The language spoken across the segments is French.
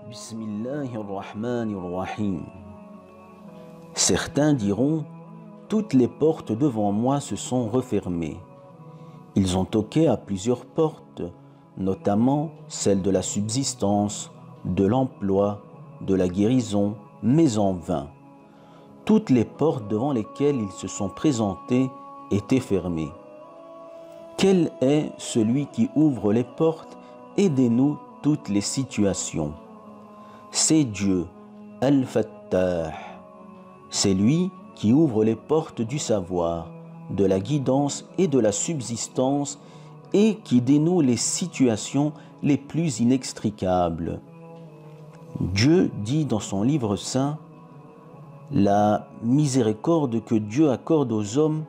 Bismillahirrahmanirrahim. Certains diront, toutes les portes devant moi se sont refermées. Ils ont toqué à plusieurs portes, notamment celle de la subsistance, de l'emploi, de la guérison, mais en vain. Toutes les portes devant lesquelles ils se sont présentés étaient fermées. Quel est celui qui ouvre les portes et dénoue toutes les situations? C'est Dieu, Al-Fattah. C'est lui qui ouvre les portes du savoir, de la guidance et de la subsistance et qui dénoue les situations les plus inextricables. Dieu dit dans son livre saint, « La miséricorde que Dieu accorde aux hommes,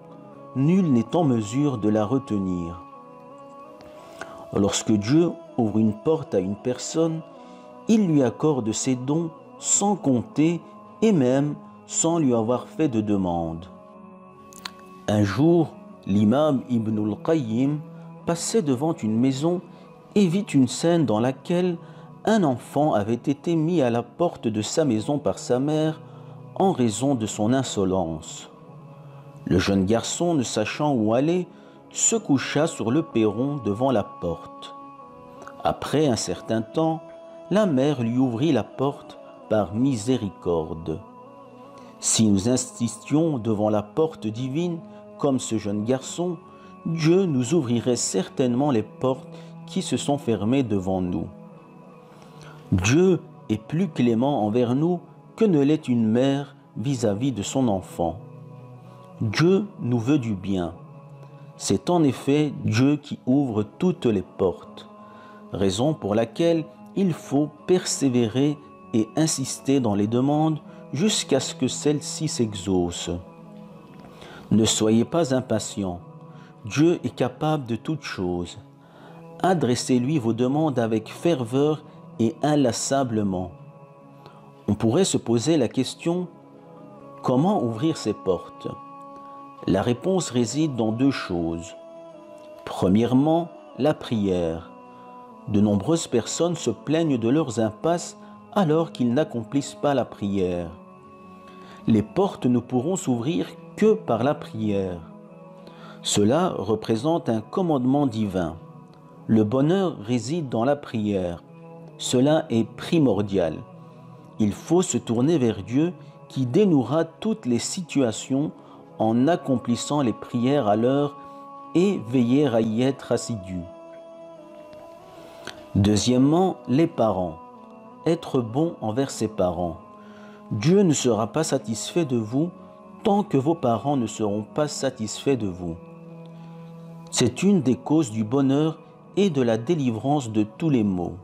nul n'est en mesure de la retenir. » Lorsque Dieu ouvre une porte à une personne, il lui accorde ses dons sans compter et même sans lui avoir fait de demande. Un jour, l'imam Ibn al-Qayyim passait devant une maison et vit une scène dans laquelle un enfant avait été mis à la porte de sa maison par sa mère en raison de son insolence. Le jeune garçon, ne sachant où aller, se coucha sur le perron devant la porte. Après un certain temps, la mère lui ouvrit la porte par miséricorde. Si nous insistions devant la porte divine, comme ce jeune garçon, Dieu nous ouvrirait certainement les portes qui se sont fermées devant nous. Dieu est plus clément envers nous que ne l'est une mère vis-à-vis de son enfant. Dieu nous veut du bien. C'est en effet Dieu qui ouvre toutes les portes, raison pour laquelle il faut persévérer et insister dans les demandes jusqu'à ce que celles-ci s'exaucent. Ne soyez pas impatients. Dieu est capable de toutes choses. Adressez-lui vos demandes avec ferveur et inlassablement. On pourrait se poser la question, comment ouvrir ces portes? La réponse réside dans deux choses. Premièrement, la prière. De nombreuses personnes se plaignent de leurs impasses alors qu'ils n'accomplissent pas la prière. Les portes ne pourront s'ouvrir que par la prière. Cela représente un commandement divin. Le bonheur réside dans la prière. Cela est primordial. Il faut se tourner vers Dieu qui dénouera toutes les situations en accomplissant les prières à l'heure et veiller à y être assidu. Deuxièmement, les parents. Être bon envers ses parents. Dieu ne sera pas satisfait de vous tant que vos parents ne seront pas satisfaits de vous. C'est une des causes du bonheur et de la délivrance de tous les maux.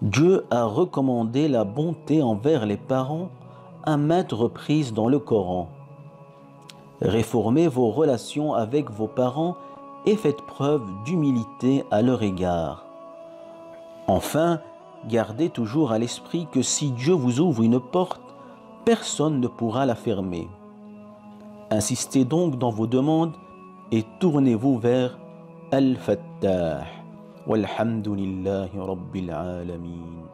Dieu a recommandé la bonté envers les parents à maintes reprises dans le Coran. Réformez vos relations avec vos parents et faites preuve d'humilité à leur égard. Enfin, gardez toujours à l'esprit que si Dieu vous ouvre une porte, personne ne pourra la fermer. Insistez donc dans vos demandes et tournez-vous vers Al-Fattah. Walhamdulillahi Rabbil Alamin.